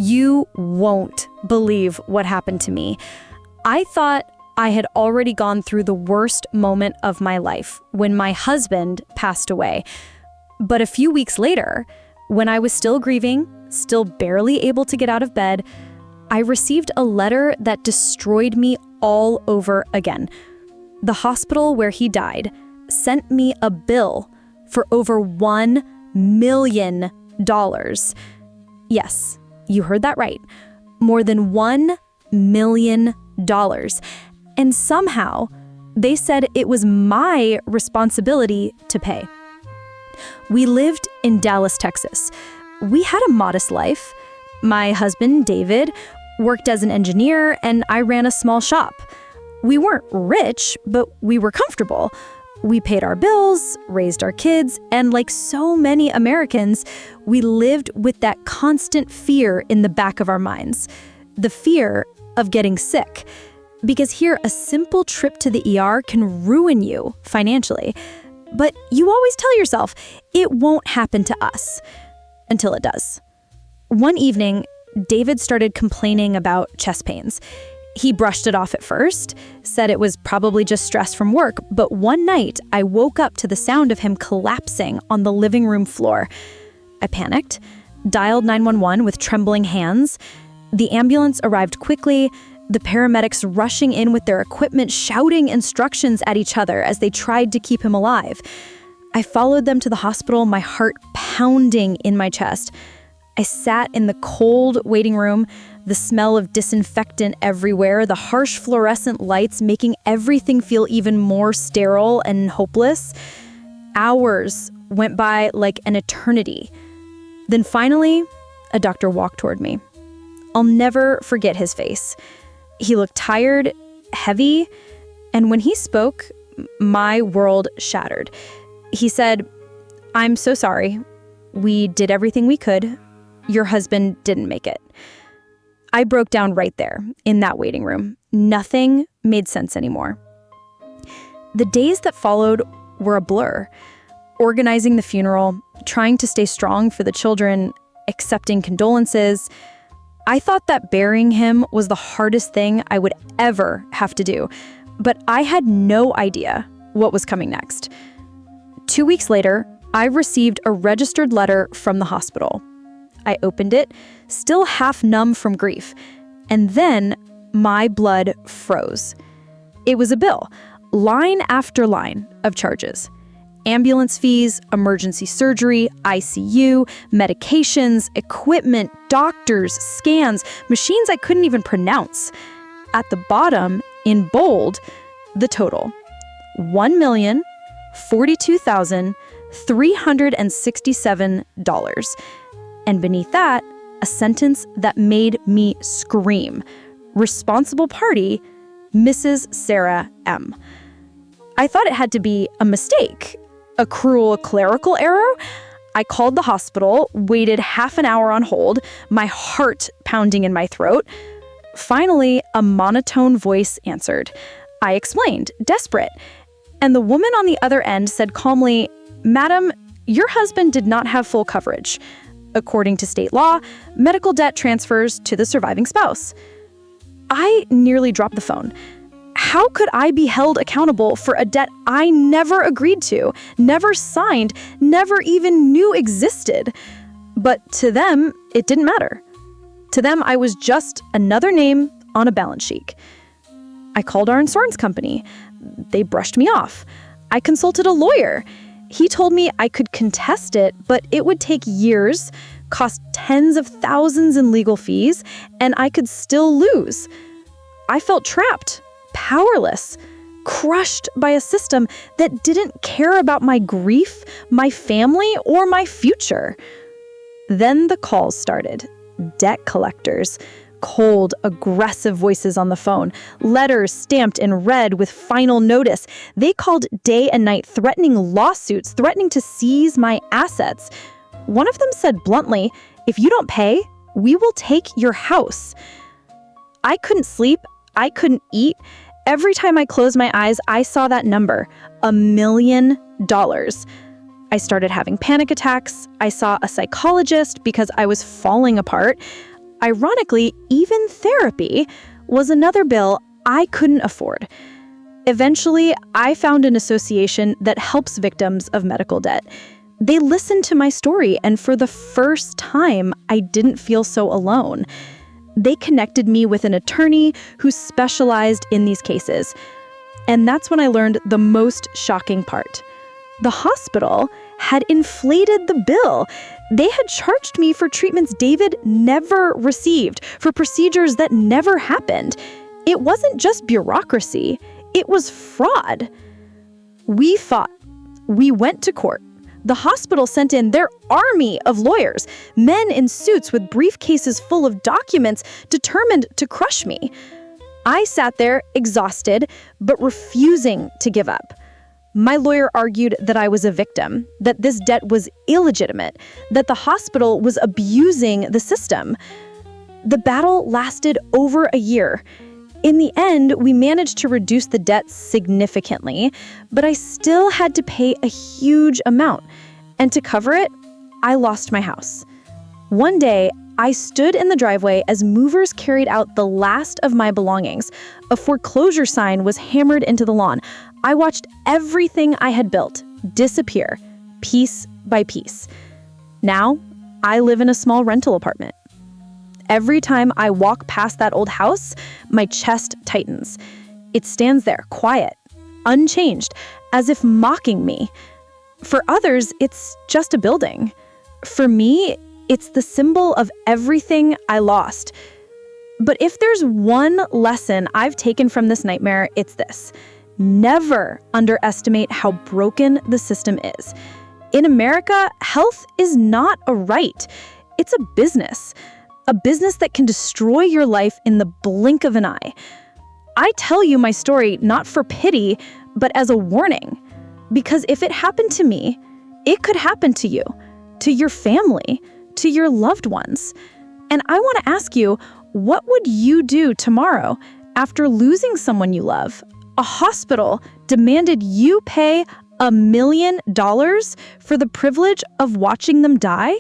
You won't believe what happened to me. I thought I had already gone through the worst moment of my life when my husband passed away. But a few weeks later, when I was still grieving, still barely able to get out of bed, I received a letter that destroyed me all over again. The hospital where he died sent me a bill for over $1 million. Yes, you heard that right. More than $1 million. And somehow, they said it was my responsibility to pay. We lived in Dallas, Texas. We had a modest life. My husband, David, worked as an engineer, and I ran a small shop. We weren't rich, but we were comfortable. We paid our bills, raised our kids, and like so many Americans, we lived with that constant fear in the back of our minds. The fear of getting sick. Because here, a simple trip to the ER can ruin you financially. But you always tell yourself, it won't happen to us. Until it does. One evening, David started complaining about chest pains. He brushed it off at first, said it was probably just stress from work, but one night I woke up to the sound of him collapsing on the living room floor. I panicked, dialed 911 with trembling hands. The ambulance arrived quickly, the paramedics rushing in with their equipment, shouting instructions at each other as they tried to keep him alive. I followed them to the hospital, my heart pounding in my chest. I sat in the cold waiting room, the smell of disinfectant everywhere, the harsh fluorescent lights making everything feel even more sterile and hopeless. Hours went by like an eternity. Then finally, a doctor walked toward me. I'll never forget his face. He looked tired, heavy, and when he spoke, my world shattered. He said, "I'm so sorry. We did everything we could. Your husband didn't make it." I broke down right there, in that waiting room. Nothing made sense anymore. The days that followed were a blur. Organizing the funeral, trying to stay strong for the children, accepting condolences. I thought that burying him was the hardest thing I would ever have to do, but I had no idea what was coming next. 2 weeks later, I received a registered letter from the hospital. I opened it, still half numb from grief, and then my blood froze. It was a bill, line after line of charges. Ambulance fees, emergency surgery, ICU, medications, equipment, doctors, scans, machines I couldn't even pronounce. At the bottom, in bold, the total, $1,042,367. And beneath that, a sentence that made me scream. Responsible party, Mrs. Sarah M. I thought it had to be a mistake, a cruel clerical error. I called the hospital, waited half an hour on hold, my heart pounding in my throat. Finally, a monotone voice answered. I explained, desperate. And the woman on the other end said calmly, "Madam, your husband did not have full coverage. According to state law, medical debt transfers to the surviving spouse." I nearly dropped the phone. How could I be held accountable for a debt I never agreed to, never signed, never even knew existed? But to them, it didn't matter. To them, I was just another name on a balance sheet. I called our insurance company. They brushed me off. I consulted a lawyer. He told me I could contest it, but it would take years, cost tens of thousands in legal fees, and I could still lose. I felt trapped, powerless, crushed by a system that didn't care about my grief, my family, or my future. Then the calls started. Debt collectors. Cold, aggressive voices on the phone, letters stamped in red with final notice. They called day and night, threatening lawsuits, threatening to seize my assets. One of them said bluntly, "If you don't pay, we will take your house." I couldn't sleep. I couldn't eat. Every time I closed my eyes, I saw that number, $1 million. I started having panic attacks. I saw a psychologist because I was falling apart. Ironically, even therapy was another bill I couldn't afford. Eventually, I found an association that helps victims of medical debt. They listened to my story, and for the first time, I didn't feel so alone. They connected me with an attorney who specialized in these cases. And that's when I learned the most shocking part. The hospital had inflated the bill. They had charged me for treatments David never received, for procedures that never happened. It wasn't just bureaucracy, it was fraud. We fought. We went to court. The hospital sent in their army of lawyers, men in suits with briefcases full of documents determined to crush me. I sat there exhausted, but refusing to give up. My lawyer argued that I was a victim, that this debt was illegitimate, that the hospital was abusing the system. The battle lasted over a year. In the end, we managed to reduce the debt significantly, but I still had to pay a huge amount. And to cover it, I lost my house. One day, I stood in the driveway as movers carried out the last of my belongings. A foreclosure sign was hammered into the lawn. I watched everything I had built disappear, piece by piece. Now, I live in a small rental apartment. Every time I walk past that old house, my chest tightens. It stands there, quiet, unchanged, as if mocking me. For others, it's just a building. For me, it's the symbol of everything I lost. But if there's one lesson I've taken from this nightmare, it's this. Never underestimate how broken the system is. In America, health is not a right. It's a business that can destroy your life in the blink of an eye. I tell you my story not for pity, but as a warning. Because if it happened to me, it could happen to you, to your family, to your loved ones. And I want to ask you, what would you do tomorrow after losing someone you love? A hospital demanded you pay $1 million for the privilege of watching them die?